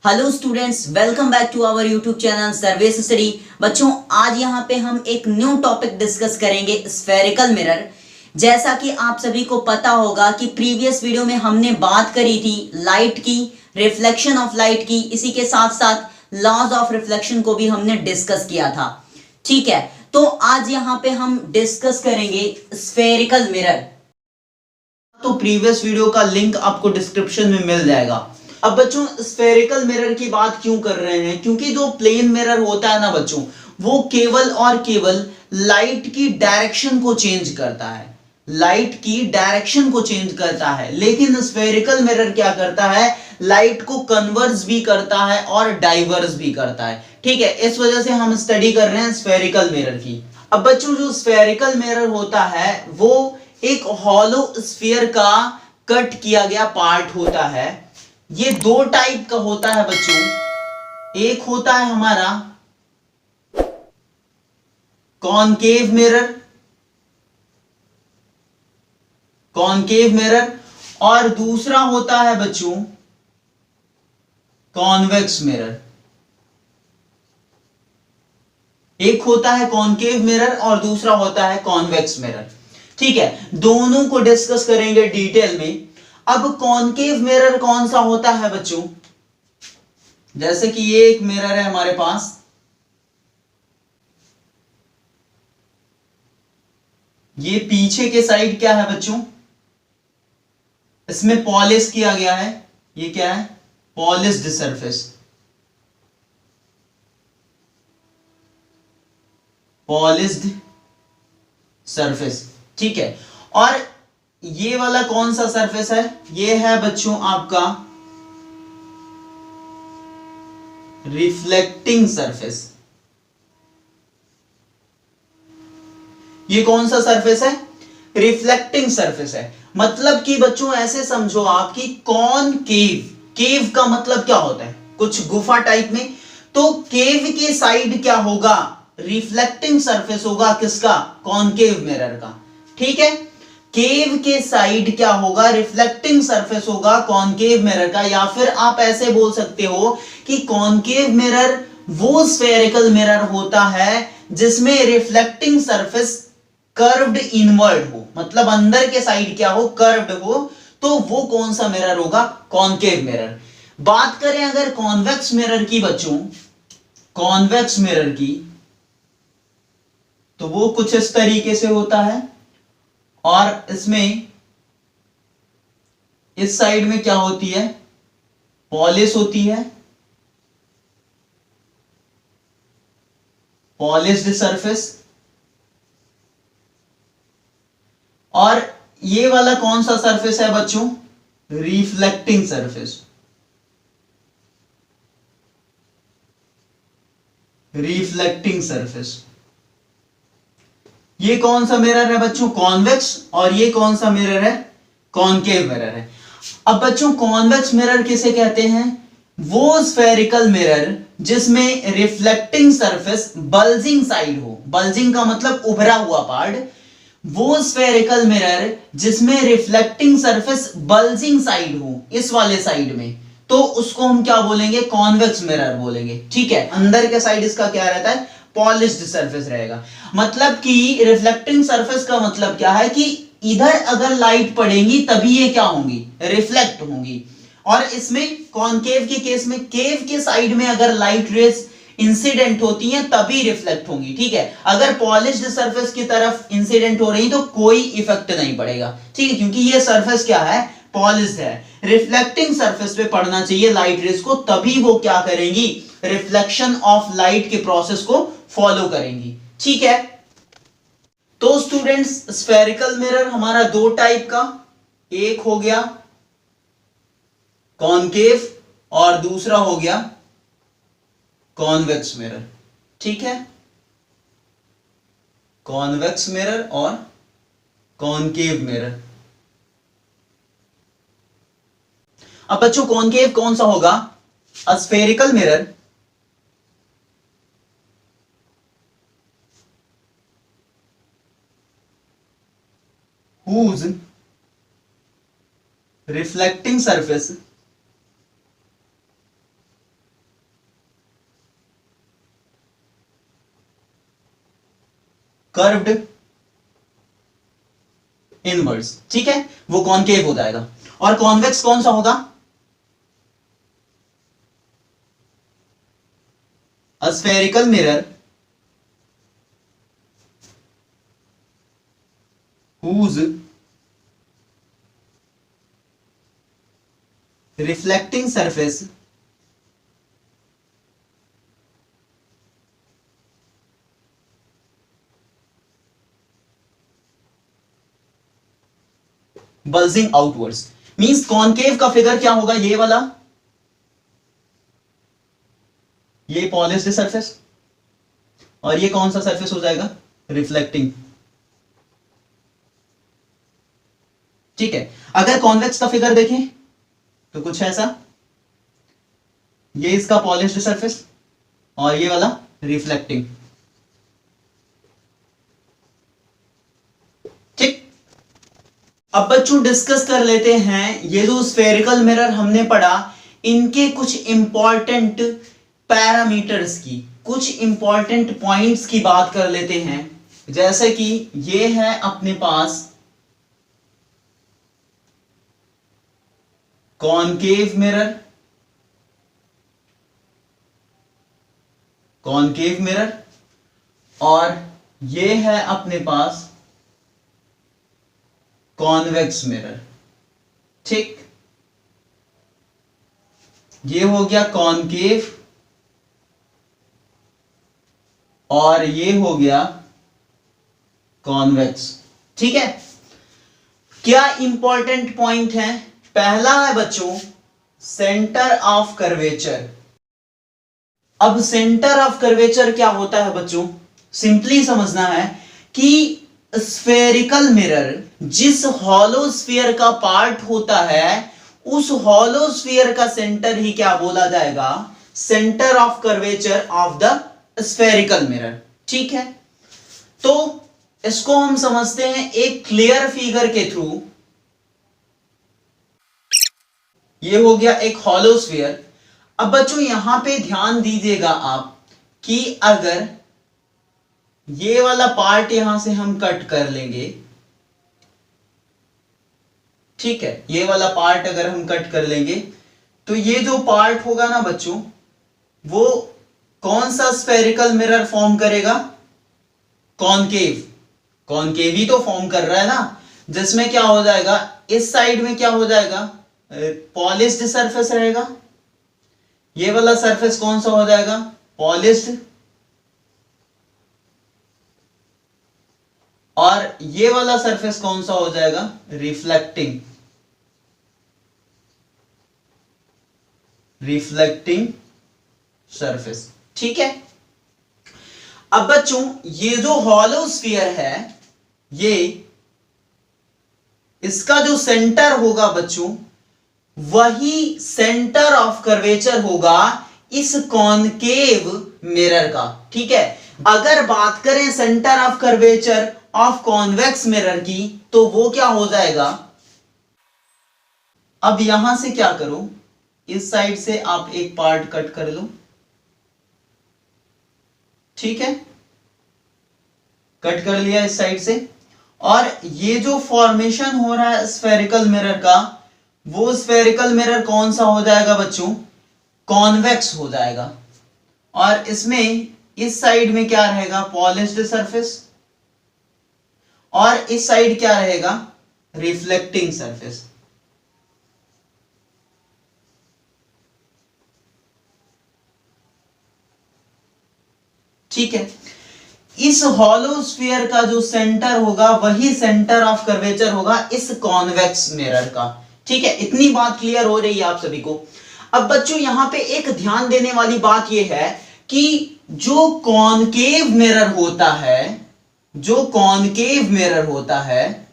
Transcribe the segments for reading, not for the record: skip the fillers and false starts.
Hello students, welcome back to our YouTube channel सर्वेस study. बच्चों, आज यहाँ पे हम एक न्यू टॉपिक डिस्कस करेंगे, स्फेरिकल मिरर। जैसा कि आप सभी को पता होगा कि प्रीवियस वीडियो में हमने बात करी थी लाइट की, रिफ्लेक्शन ऑफ लाइट की, इसी के साथ साथ लॉज ऑफ रिफ्लेक्शन को भी हमने डिस्कस किया था। ठीक है, तो आज यहाँ पे हम डिस्कस करेंगे स्फेरिकल मिरर। तो प्रीवियस वीडियो का लिंक आपको डिस्क्रिप्शन में मिल जाएगा। अब बच्चों, स्फेरिकल मिरर की बात क्यों कर रहे हैं? क्योंकि जो प्लेन मिरर होता है ना बच्चों, वो केवल और केवल लाइट की डायरेक्शन को चेंज करता है, लाइट की डायरेक्शन को चेंज करता है। लेकिन स्फेरिकल मिरर क्या करता है? लाइट को कन्वर्स भी करता है और डाइवर्स भी करता है। ठीक है, इस वजह से हम स्टडी कर रहे हैं स्फेरिकल मिरर की। अब बच्चों, जो स्फेरिकल मिरर होता है वो एक हॉलो स्फीयर का कट किया गया पार्ट होता है। ये दो टाइप का होता है बच्चों। एक होता है हमारा कॉनकेव मिरर, कॉनकेव मिरर, और दूसरा होता है बच्चों कॉन्वेक्स मिरर। एक होता है कॉनकेव मिरर और दूसरा होता है कॉन्वेक्स मिरर। ठीक है, दोनों को डिस्कस करेंगे डिटेल में। अब कॉनकेव मिरर कौन सा होता है बच्चों? जैसे कि ये एक मिरर है हमारे पास, ये पीछे के साइड क्या है बच्चों? इसमें पॉलिश किया गया है। ये क्या है? Polished surface, polished surface. ठीक है, और ये वाला कौन सा सरफेस है? ये है बच्चों आपका रिफ्लेक्टिंग सरफेस। ये कौन सा सरफेस है? रिफ्लेक्टिंग सरफेस है। मतलब कि बच्चों ऐसे समझो आप कि कॉनकेव, केव का मतलब क्या होता है? कुछ गुफा टाइप में। तो केव के साइड क्या होगा? रिफ्लेक्टिंग सरफेस होगा। किसका? कॉनकेव मिरर का। ठीक है, केव के साइड क्या होगा? रिफ्लेक्टिंग सरफेस होगा कॉनकेव मिरर का। या फिर आप ऐसे बोल सकते हो कि कॉनकेव मिरर वो स्फेरिकल मिरर होता है जिसमें रिफ्लेक्टिंग सरफेस कर्व्ड इनवर्ड हो, मतलब अंदर के साइड क्या हो? कर्व्ड हो। तो वो कौन सा मिरर होगा? Concave mirror. बात करें अगर कॉन्वेक्स मिरर की बच्चों, कॉन्वेक्स मिरर की, तो वो कुछ इस तरीके से होता है। और इसमें इस साइड में क्या होती है? पॉलिश होती है, पॉलिश्ड सरफेस। और ये वाला कौन सा सरफेस है बच्चों? Reflecting surface, reflecting surface. ये कौन सा मिरर है बच्चों? कॉन्वेक्स। और ये कौन सा मिरर है? कॉनकेव मिरर है। अब बच्चों, कॉन्वेक्स मिरर किसे कहते हैं? वो स्फेरिकल मिरर जिसमें रिफ्लेक्टिंग सरफेस बल्जिंग साइड हो। बल्जिंग का मतलब उभरा हुआ पार्ट। वो स्फेरिकल मिरर जिसमें रिफ्लेक्टिंग सरफेस बल्जिंग साइड हो, इस वाले साइड में, तो उसको हम क्या बोलेंगे? कॉन्वेक्स मिरर बोलेंगे। ठीक है, अंदर के साइड इसका क्या रहता है? पॉलिश्ड सरफेस रहेगा। मतलब कि रिफ्लेक्टिंग सरफेस का मतलब क्या है कि इधर अगर लाइट पड़ेगी तभी ये क्या होंगी? रिफ्लेक्ट होंगी। और इसमें कॉनकेव के केस में केव के साइड में अगर लाइट रेज इंसिडेंट होती हैं तभी रिफ्लेक्ट होंगी। ठीक है, अगर पॉलिश्ड सरफेस की तरफ इंसिडेंट हो रही तो कोई इफेक्ट नहीं पड़ेगा। ठीक है, क्योंकि ये सरफेस क्या है? पॉलिश्ड है। रिफ्लेक्टिंग सरफेस पे पड़ना चाहिए लाइट रेज को, तभी वो क्या करेंगी? रिफ्लेक्शन ऑफ लाइट के प्रोसेस को फॉलो करेंगी। ठीक है, तो स्टूडेंट्स, स्फेरिकल मिरर हमारा दो टाइप का, एक हो गया कॉनकेव और दूसरा हो गया कॉन्वेक्स मिरर। ठीक है, कॉन्वेक्स मिरर और कॉनकेव मिरर। अब बच्चों, कॉनकेव कौन सा होगा? A spherical mirror whose reflecting surface curved inwards, ठीक है, वो कॉनकेव हो जाएगा। और कॉन्वेक्स कौन सा होगा? A spherical mirror whose reflecting surface bulging outwards, means concave का फिगर क्या होगा? ये वाला, ये पॉलिश्ड सरफेस, और ये कौन सा सरफेस हो जाएगा? रिफ्लेक्टिंग, ठीक है। अगर कॉन्वेक्स का फिगर देखें तो कुछ ऐसा, ये इसका पॉलिश्ड सरफेस और ये वाला रिफ्लेक्टिंग, ठीक। अब बच्चों डिस्कस कर लेते हैं ये जो स्फेरिकल मिरर हमने पढ़ा, इनके कुछ इंपॉर्टेंट पैरामीटर्स की, कुछ इंपॉर्टेंट पॉइंट्स की बात कर लेते हैं। जैसे कि ये है अपने पास कॉनकेव मिरर, कॉनकेव मिरर, और ये है अपने पास कॉन्वेक्स मिरर, ठीक। ये हो गया कॉनकेव और ये हो गया कॉन्वेक्स, ठीक है। क्या इंपॉर्टेंट पॉइंट है? पहला है बच्चों सेंटर ऑफ कर्वेचर। अब सेंटर ऑफ कर्वेचर क्या होता है बच्चों? सिंपली समझना है कि स्फेरिकल मिरर जिस हॉलो स्फीयर का पार्ट होता है, उस हॉलो स्फीयर का सेंटर ही क्या बोला जाएगा? Centre of curvature of the spherical mirror, ठीक है। तो इसको हम समझते हैं एक क्लियर फिगर के थ्रू। ये हो गया एक हॉलो स्फीयर। अब बच्चों यहां पे ध्यान दीजिएगा आप कि अगर ये वाला पार्ट यहां से हम कट कर लेंगे, ठीक है, ये वाला पार्ट अगर हम कट कर लेंगे तो ये जो पार्ट होगा ना बच्चों, वो कौन सा स्फेरिकल मिरर फॉर्म करेगा? कॉनकेव, कॉनकेव ही तो फॉर्म कर रहा है ना, जिसमें क्या हो जाएगा? इस साइड में क्या हो जाएगा? पॉलिश्ड सरफेस रहेगा। ये वाला सरफेस कौन सा हो जाएगा? पॉलिश्ड। और ये वाला सरफेस कौन सा हो जाएगा? रिफ्लेक्टिंग, रिफ्लेक्टिंग सरफेस, ठीक है। अब बच्चों ये जो हॉलो स्फीयर है, ये इसका जो सेंटर होगा बच्चों, वही सेंटर ऑफ कर्वेचर होगा इस कॉनकेव मिरर का, ठीक है। अगर बात करें centre of curvature of convex mirror की, तो वो क्या हो जाएगा? अब यहां से क्या करो, इस साइड से आप एक पार्ट कट कर लो, ठीक है, कट कर लिया इस साइड से। और ये जो फॉर्मेशन हो रहा है स्फेरिकल मिरर का, वो स्फेरिकल मिरर कौन सा हो जाएगा बच्चों? कॉन्वेक्स हो जाएगा। और इसमें इस साइड में क्या रहेगा? पॉलिश्ड सरफेस, और इस साइड क्या रहेगा? रिफ्लेक्टिंग सरफेस, ठीक है। इस हॉलो स्फीयर का जो सेंटर होगा, वही सेंटर ऑफ कर्वेचर होगा इस कॉन्वेक्स मिरर का, ठीक है। इतनी बात क्लियर हो रही है आप सभी को। अब बच्चों यहां पे एक ध्यान देने वाली बात यह है कि जो कॉनकेव मिरर होता है, जो कॉनकेव मिरर होता है,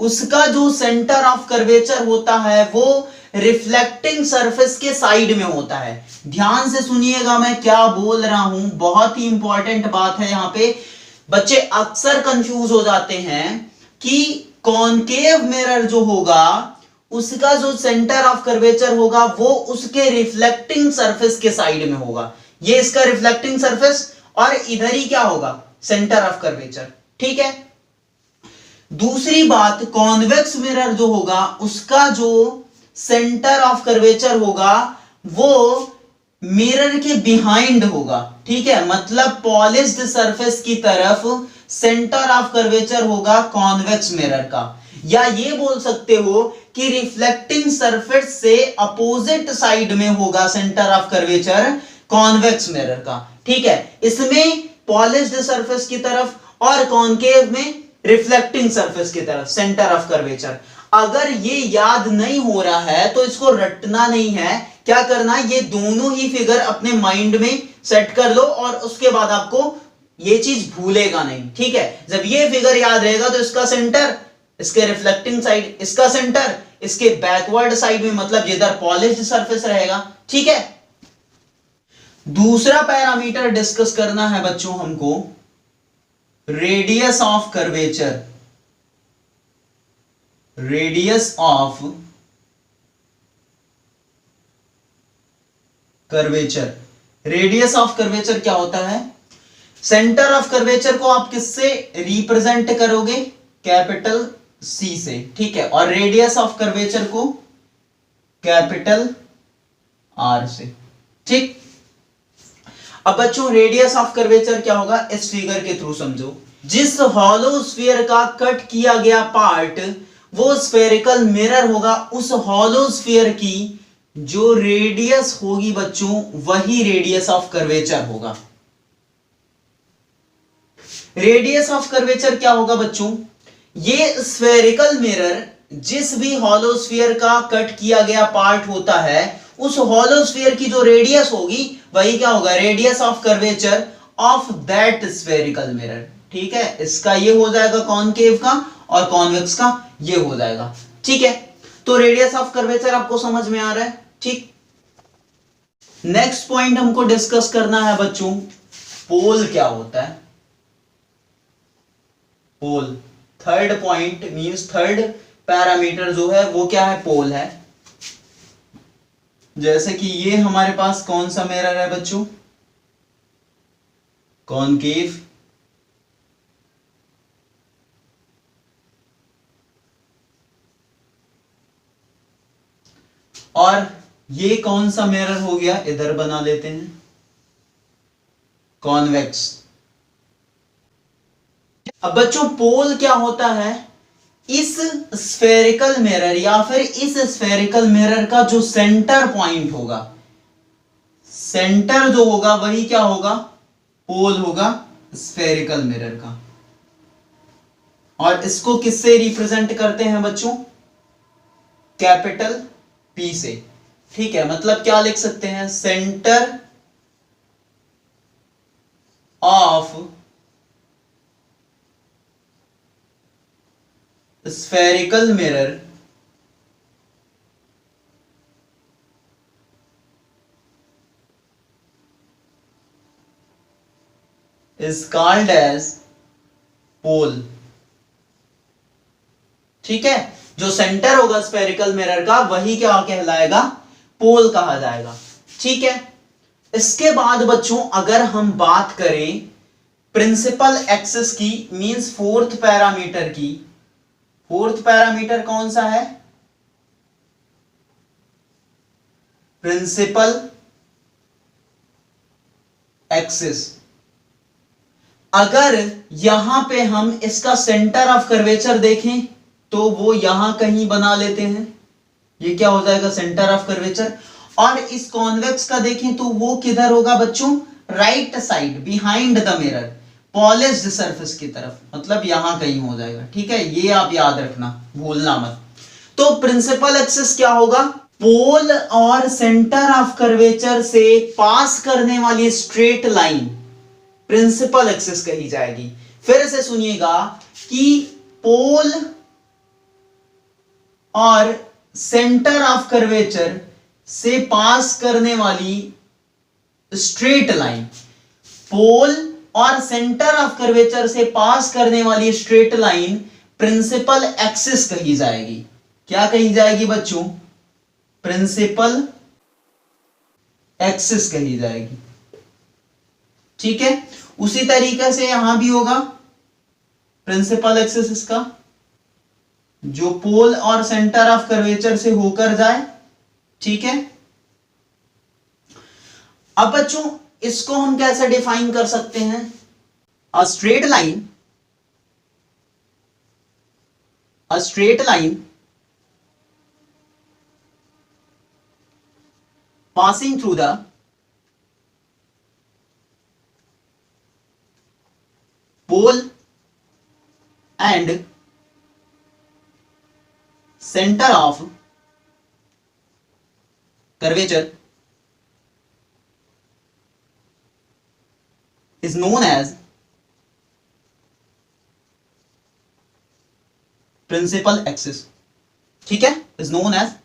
उसका जो सेंटर ऑफ कर्वेचर होता है वो रिफ्लेक्टिंग सरफेस के साइड में होता है। ध्यान से सुनिएगा मैं क्या बोल रहा हूं, बहुत ही इंपॉर्टेंट बात है। यहां पे बच्चे अक्सर कंफ्यूज हो जाते हैं कि कॉनकेव मिरर जो होगा, उसका जो सेंटर ऑफ कर्वेचर होगा वो उसके रिफ्लेक्टिंग सरफेस के साइड में होगा। ये इसका रिफ्लेक्टिंग सरफेस, और इधर ही क्या होगा? Centre of curvature. ठीक है, दूसरी बात, कॉन्वेक्स मिरर जो होगा उसका जो सेंटर ऑफ कर्वेचर होगा वो मिरर के बिहाइंड होगा। ठीक है, मतलब पॉलिश्ड सरफेस की तरफ सेंटर ऑफ कर्वेचर होगा कॉन्वेक्स मिरर का, या ये बोल सकते हो कि रिफ्लेक्टिंग सरफेस से अपोजिट साइड में होगा centre of curvature convex mirror का। ठीक है, इसमें पॉलिश्ड सरफेस की तरफ और कॉन्केव में रिफ्लेक्टिंग सरफेस की तरफ सेंटर ऑफ कर्वेचर। अगर ये याद नहीं हो रहा है तो इसको रटना नहीं है, क्या करना है, ये दोनों ही फिगर अपने माइंड में सेट कर लो और उसके बाद आपको ये चीज भूलेगा नहीं। ठीक है, जब ये फिगर याद रहेगा तो इसका सेंटर, इसके रिफ्लेक्टिंग साइड, इसका सेंटर, इसके बैकवर्ड साइड में मतलब जिधर पॉलिश्ड सरफेस रहेगा। ठीक है, दूसरा पैरामीटर डिस्कस करना है बच्चों हमको, radius of curvature. Radius of curvature, radius of curvature क्या होता है? सेंटर ऑफ कर्वेचर को आप किससे रिप्रेजेंट करोगे? कैपिटल सी से। ठीक है, और रेडियस ऑफ कर्वेचर को कैपिटल आर से। ठीक, अब बच्चों रेडियस ऑफ कर्वेचर क्या होगा इस फिगर के थ्रू समझो। जिस हॉलो स्फीयर का कट किया गया पार्ट वो स्फेरिकल मिरर होगा, उस हॉलो स्फीयर की जो रेडियस होगी बच्चों वही रेडियस ऑफ कर्वेचर होगा। रेडियस ऑफ कर्वेचर क्या होगा बच्चों? ये स्फेरिकल मिरर जिस भी हॉलो स्फीयर का कट किया गया पार्ट होता है उस हॉलो स्फीयर की जो रेडियस होगी वही क्या होगा? Radius of curvature of that spherical mirror. ठीक है, इसका ये हो जाएगा कॉनकेव का और कॉन्वेक्स का ये हो जाएगा। ठीक है, तो रेडियस ऑफ कर्वेचर आपको समझ में आ रहा है। ठीक, नेक्स्ट पॉइंट हमको डिस्कस करना है बच्चों, पोल क्या होता है? Pole, third point means third parameter जो है वो क्या है? पोल है। जैसे कि ये हमारे पास कौन सा मिरर है बच्चों? कॉनकेव। और ये कौन सा मिरर हो गया? इधर बना लेते हैं, कॉन्वेक्स। अब बच्चों पोल क्या होता है? इस स्फेरिकल मिरर या फिर इस स्फेरिकल मिरर का जो सेंटर पॉइंट होगा, सेंटर जो होगा वही क्या होगा? पोल होगा स्फेरिकल मिरर का। और इसको किससे रिप्रेजेंट करते हैं बच्चों? कैपिटल पी से। ठीक है, मतलब क्या लिख सकते हैं? Centre of spherical mirror is called as pole। ठीक है, जो सेंटर होगा स्फेरिकल मिरर का वही क्या कहलाएगा? पोल कहा जाएगा। ठीक है, इसके बाद बच्चों अगर हम बात करें प्रिंसिपल एक्सिस की मींस फोर्थ पैरामीटर की, फोर्थ पैरामीटर कौन सा है? Principal axis. अगर यहां पे हम इसका सेंटर ऑफ कर्वेचर देखें तो वो यहां कहीं बना लेते हैं, ये क्या हो जाएगा? Centre of curvature. और इस कॉन्वेक्स का देखें तो वो किधर होगा बच्चों? Right side, behind the mirror, polished surface की तरफ, मतलब यहां कहीं हो जाएगा। ठीक है, ये आप याद रखना, भूलना मत। तो प्रिंसिपल एक्सिस क्या होगा? पोल और सेंटर ऑफ कर्वेचर से पास करने वाली स्ट्रेट लाइन प्रिंसिपल एक्सिस कही जाएगी। फिर से सुनिएगा कि पोल और सेंटर ऑफ कर्वेचर से पास करने वाली स्ट्रेट लाइन, पोल और सेंटर ऑफ कर्वेचर से पास करने वाली स्ट्रेट लाइन प्रिंसिपल एक्सिस कही जाएगी। क्या कही जाएगी बच्चों? प्रिंसिपल एक्सिस कही जाएगी। ठीक है, उसी तरीके से यहां भी होगा प्रिंसिपल एक्सिस इसका, जो पोल और सेंटर ऑफ कर्वेचर से होकर जाए। ठीक है, अब बच्चों इसको हम कैसे डिफाइन कर सकते हैं? A straight line, a straight line passing through the pole and center of curvature is known as principal axis। ठीक है, is known as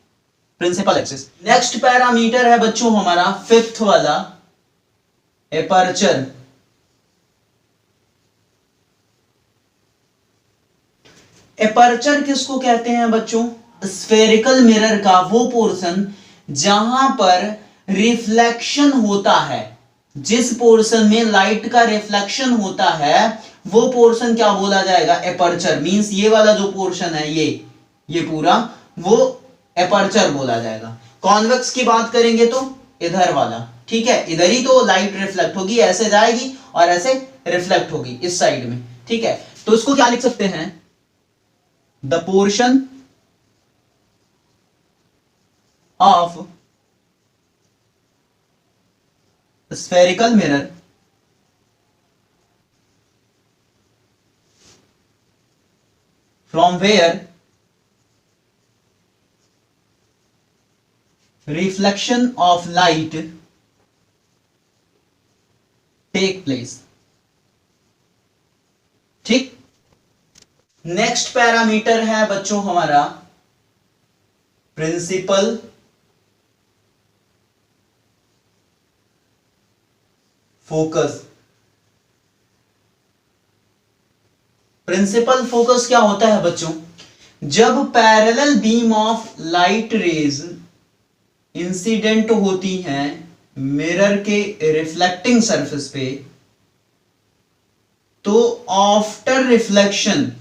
principal axis. Next parameter है बच्चों हमारा फिफ्थ वाला, एपर्चर। एपर्चर किसको कहते हैं बच्चों? स्फेरिकल मिरर का वो पोर्शन जहां पर रिफ्लेक्शन होता है, जिस पोर्शन में लाइट का रिफ्लेक्शन होता है वो पोर्शन क्या बोला जाएगा? एपर्चर। मींस ये वाला जो पोर्शन है ये पूरा वो एपर्चर बोला जाएगा। कॉन्वेक्स की बात करेंगे तो इधर वाला, ठीक है, इधर ही तो लाइट रिफ्लेक्ट होगी, ऐसे जाएगी और ऐसे रिफ्लेक्ट होगी इस साइड में। ठीक है, तो इसको क्या लिख सकते हैं? The portion of spherical mirror from where reflection of light take place। ठीक, नेक्स्ट पैरामीटर है बच्चों हमारा प्रिंसिपल फोकस। प्रिंसिपल फोकस क्या होता है बच्चों? जब parallel beam of light rays incident होती हैं मिरर के रिफ्लेक्टिंग सरफेस पे, तो आफ्टर रिफ्लेक्शन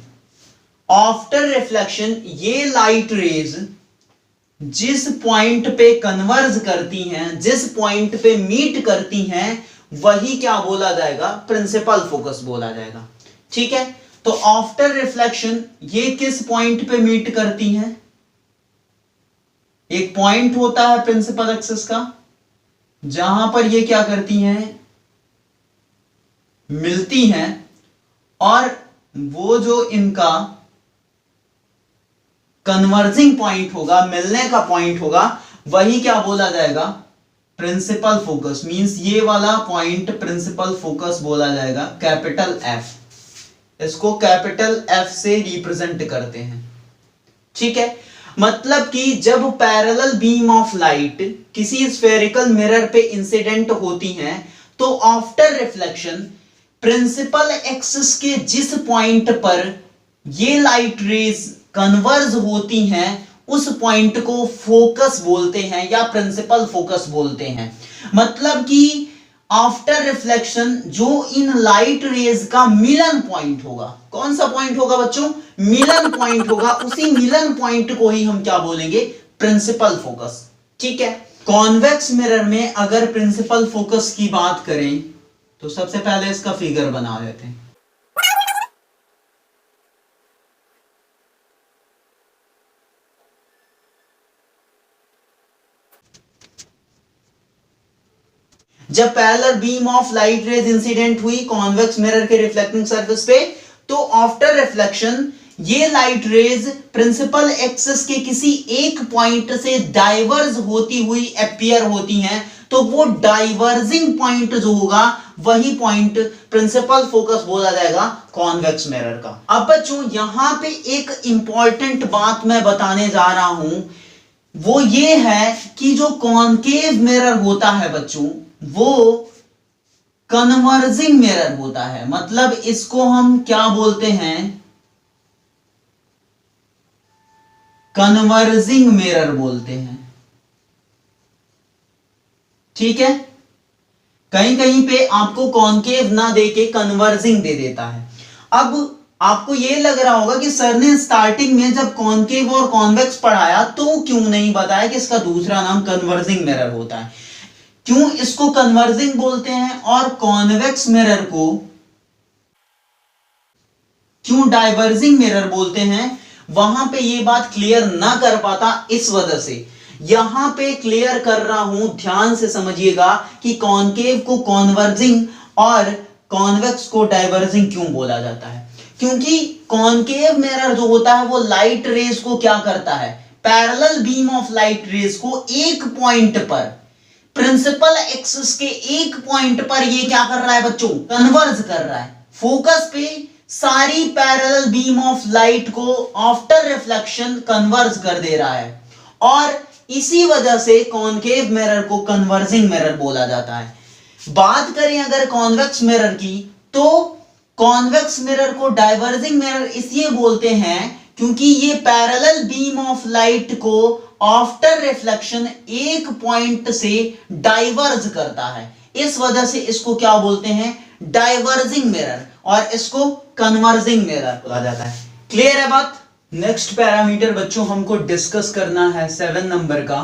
ये लाइट रेज जिस पॉइंट पे कन्वर्ज करती हैं, जिस पॉइंट पे मीट करती हैं, वही क्या बोला जाएगा? प्रिंसिपल फोकस बोला जाएगा। ठीक है, तो आफ्टर रिफ्लेक्शन ये किस पॉइंट पे मीट करती हैं? एक पॉइंट होता है प्रिंसिपल एक्सिस का जहां पर ये क्या करती हैं? मिलती हैं, और वो जो इनका कन्वर्जिंग पॉइंट होगा, मिलने का पॉइंट होगा, वही क्या बोला जाएगा? Principal focus. मींस ये वाला पॉइंट प्रिंसिपल फोकस बोला जाएगा, कैपिटल एफ। इसको कैपिटल एफ से रिप्रेजेंट करते हैं। ठीक है, मतलब कि जब पैरेलल बीम ऑफ लाइट किसी स्फेरिकल मिरर पे इंसिडेंट होती हैं, तो आफ्टर रिफ्लेक्शन प्रिंसिपल एक्सिस के जिस पॉइंट पर ये लाइट रेज कन्वर्ज होती हैं, उस पॉइंट को फोकस बोलते हैं या प्रिंसिपल फोकस बोलते हैं। मतलब कि आफ्टर रिफ्लेक्शन जो इन लाइट रेज का मिलन पॉइंट होगा, कौन सा पॉइंट होगा बच्चों? मिलन पॉइंट होगा। उसी मिलन पॉइंट को ही हम क्या बोलेंगे? Principal focus. ठीक है, कॉन्वेक्स मिरर में अगर प्रिंसिपल फोकस की बात करें तो सबसे पहले इसका फिगर बना लेते हैं। जब parallel beam of light rays incident हुई कॉन्वेक्स मिरर के रिफ्लेक्टिंग सरफेस पे, तो आफ्टर रिफ्लेक्शन ये लाइट रेज प्रिंसिपल एक्सिस के किसी एक पॉइंट से डाइवर्ज होती हुई अपीयर होती हैं, तो वो डाइवर्जिंग पॉइंट जो होगा वही पॉइंट प्रिंसिपल फोकस बोला जाएगा कॉन्वेक्स मिरर का। अब बच्चों यहां पे एक इंपॉर्टेंट बात मैं बताने जा रहा हूं, वो ये है कि जो कॉनकेव मिरर होता है बच्चों, वो कन्वर्जिंग मिरर होता है। मतलब इसको हम क्या बोलते हैं? कन्वर्जिंग मिरर बोलते हैं। ठीक है, कहीं कहीं पे आपको कॉनकेव ना देके कन्वर्जिंग दे देता है। अब आपको ये लग रहा होगा कि सर ने स्टार्टिंग में जब कॉनकेव और कॉन्वेक्स पढ़ाया तो क्यों नहीं बताया कि इसका दूसरा नाम कन्वर्जिंग मिरर होता है, क्यों इसको कन्वर्जिंग बोलते हैं और कॉन्वेक्स मिरर को क्यों डाइवर्जिंग मिरर बोलते हैं, वहां पे ये बात क्लियर ना कर पाता। इस वजह से यहां पे क्लियर कर रहा हूं, ध्यान से समझिएगा कि कॉनकेव को कॉन्वर्जिंग और कॉन्वेक्स को डाइवर्जिंग क्यों बोला जाता है। क्योंकि कॉनकेव मिरर जो होता है वो लाइट रेज को क्या करता है, parallel beam of light rays को एक पॉइंट पर, प्रिंसिपल एक्सिस के एक पॉइंट पर ये क्या कर रहा है बच्चों, कन्वर्ज कर रहा है। फोकस पे सारी पैरेलल बीम ऑफ लाइट को आफ्टर रिफ्लेक्शन कन्वर्ज कर दे रहा है और इसी वजह से कॉनकेव मिरर को कन्वर्जिंग मिरर बोला जाता है। बात करें अगर कॉन्वेक्स मिरर की, तो कॉन्वेक्स मिरर को डाइवर्जिंग मिरर इसलिए बोलते हैं क्योंकि ये पैरेलल बीम ऑफ लाइट को आफ्टर रिफ्लेक्शन एक पॉइंट से डाइवर्ज करता है, इस वजह से इसको क्या बोलते हैं, डाइवर्जिंग मिरर, और इसको कन्वर्जिंग मिरर बोला जाता है। क्लियर है बात। नेक्स्ट पैरामीटर बच्चों हमको डिस्कस करना है 7 नंबर का,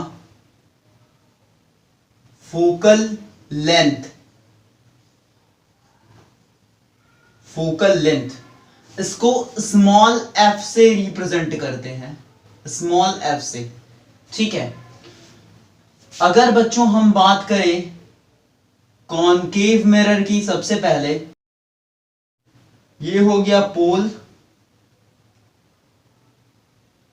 फोकल लेंथ। फोकल लेंथ इसको स्मॉल एफ से रिप्रेजेंट करते हैं, स्मॉल एफ से, ठीक है। अगर बच्चों हम बात करें कॉनकेव मिरर की, सबसे पहले ये हो गया पोल,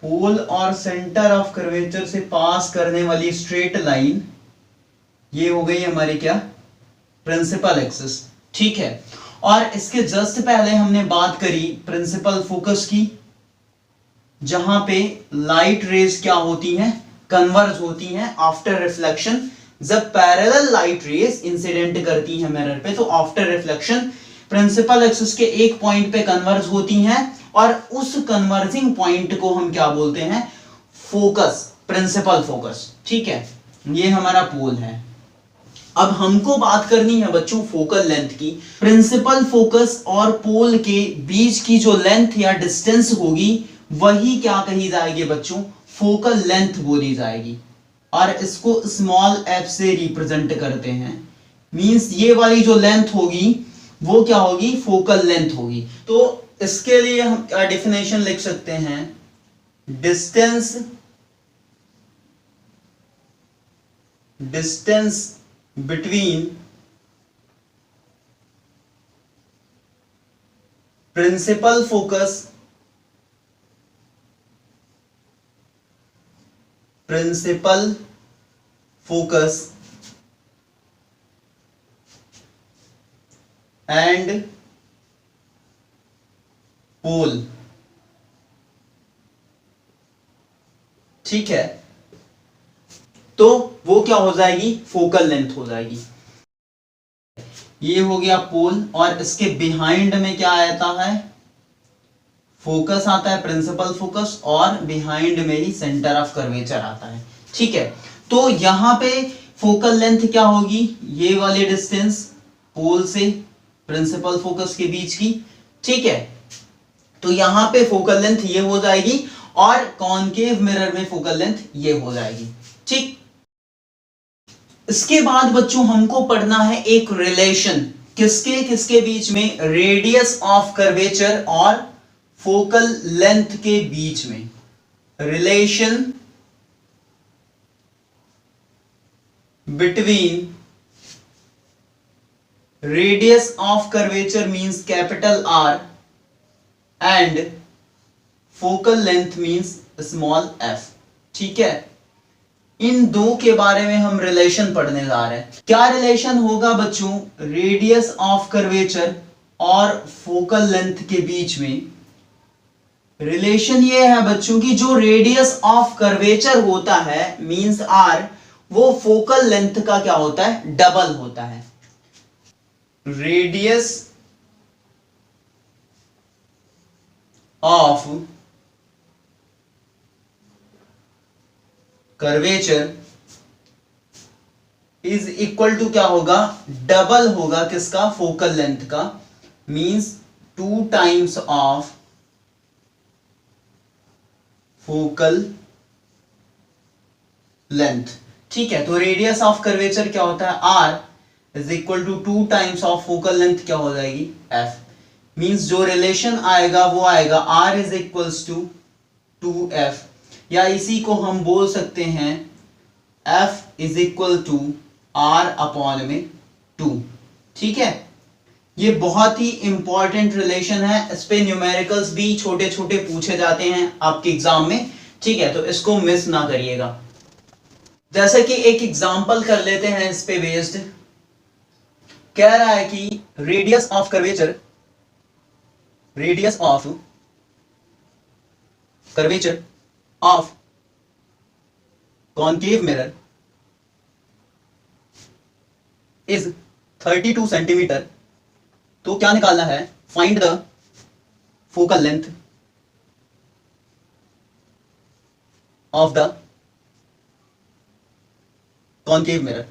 पोल और सेंटर ऑफ कर्वेचर से पास करने वाली स्ट्रेट लाइन, ये हो गई हमारी क्या, प्रिंसिपल एक्सिस, ठीक है। और इसके जस्ट पहले हमने बात करी प्रिंसिपल फोकस की, जहां पे लाइट रेज क्या होती हैं, कन्वर्ज होती हैं आफ्टर रिफ्लेक्शन। जब पैरेलल लाइट रेज इंसिडेंट करती हैं मिरर पे तो आफ्टर रिफ्लेक्शन प्रिंसिपल एक्सिस के एक पॉइंट पे कन्वर्ज होती हैं और उस कन्वर्जिंग पॉइंट को हम क्या बोलते हैं, फोकस, प्रिंसिपल फोकस, ठीक है। ये हमारा पोल है। अब हमको बात करनी है बच्चों फोकल लेंथ की। प्रिंसिपल फोकस और पोल के बीच की जो लेंथ या डिस्टेंस होगी वही क्या कही जाएगी बच्चों, फोकल लेंथ बोली जाएगी, और इसको स्मॉल एफ से रिप्रेजेंट करते हैं। मींस ये वाली जो लेंथ होगी वो क्या होगी, फोकल लेंथ होगी। तो इसके लिए हम क्या डेफिनेशन लिख सकते हैं, distance between principal focus and pole, ठीक है। तो वो क्या हो जाएगी, फोकल लेंथ हो जाएगी। ये हो गया पोल और इसके बिहाइंड में क्या आता है, फोकस आता है, प्रिंसिपल फोकस, और बिहाइंड में ही सेंटर ऑफ कर्वेचर आता है, ठीक है। तो यहां पे फोकल लेंथ क्या होगी, ये वाली डिस्टेंस पोल से प्रिंसिपल फोकस के बीच की, ठीक है। तो यहां पे फोकल लेंथ ये हो जाएगी और कॉनकेव मिरर में फोकल लेंथ ये हो जाएगी, ठीक। इसके बाद बच्चों हमको पढ़ना है एक रिलेशन, किसके किसके बीच में, रेडियस ऑफ कर्वेचर और फोकल लेंथ के बीच में। Relation between radius of curvature means capital R and focal length means small F, ठीक है। इन दो के बारे में हम रिलेशन पढ़ने जा रहे हैं। क्या रिलेशन होगा बच्चों, रेडियस ऑफ कर्वेचर और फोकल लेंथ के बीच में। रिलेशन ये है बच्चों की जो रेडियस ऑफ कर्वेचर होता है मींस आर, वो फोकल लेंथ का क्या होता है, डबल होता है। Radius of curvature is equal to क्या होगा, डबल होगा किसका, फोकल लेंथ का, means 2 times of focal length. ठीक है, तो रेडियस ऑफ कर्वेचर क्या होता है, r is equal to 2 times of focal length क्या हो जाएगी, f। मींस जो रिलेशन आएगा वो आएगा r is equals to 2f, या इसी को हम बोल सकते हैं f is equal to r upon में 2। ठीक है, ये बहुत ही इंपॉर्टेंट रिलेशन है, इस पे न्यूमेरिकल्स भी छोटे छोटे पूछे जाते हैं आपके एग्जाम में। ठीक है, तो इसको मिस ना करिएगा। जैसे कि एक एग्जांपल कर लेते हैं इस पे बेस्ड, कह रहा है कि radius of curvature of concave mirror is 32 centimetre. तो क्या निकालना है, find the focal length of the concave mirror.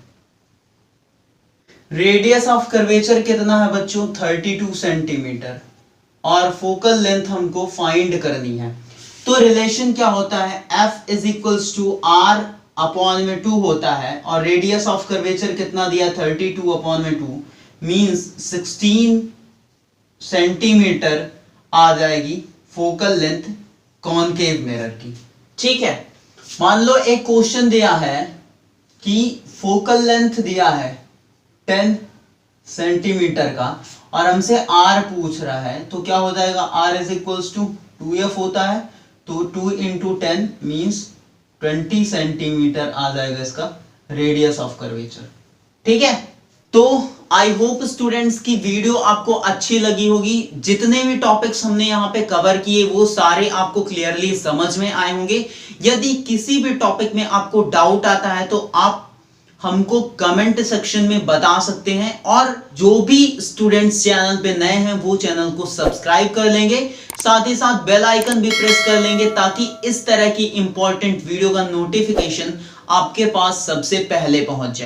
Radius of curvature कितना है बच्चों, 32 सेंटीमीटर, और फोकल लेंथ हमको फाइंड करनी है। तो रिलेशन क्या होता है, F is equals to R upon में 2 होता है, और रेडियस ऑफ कर्वेचर कितना दिया, 32 अपॉन में 2, मींस 16 सेंटीमीटर आ जाएगी फोकल लेंथ कॉनकेव मिरर की। ठीक है, मान लो एक क्वेश्चन दिया है कि फोकल लेंथ दिया है 10 सेंटीमीटर का, और हमसे R पूछ रहा है, तो क्या हो जाएगा, R is equals to 2F होता है, तो 2 इंटू 10 मीन्स 20 सेंटीमीटर आ जाएगा इसका रेडियस ऑफ कर्वेचर। ठीक है, तो आई होप स्टूडेंट्स की वीडियो आपको अच्छी लगी होगी। जितने भी टॉपिक्स हमने यहाँ पे कवर किए वो सारे आपको क्लियरली समझ में आए होंगे। यदि किसी भी टॉपिक में आपको डाउट आता है तो आप हमको कमेंट सेक्शन में बता सकते हैं, और जो भी स्टूडेंट्स चैनल पे नए हैं वो चैनल को सब्सक्राइब कर लेंगे, साथ ही साथ बेल आइकन भी प्रेस कर लेंगे, ताकि इस तरह की इंपॉर्टेंट वीडियो का नोटिफिकेशन आपके पास सबसे पहले पहुंच जाए।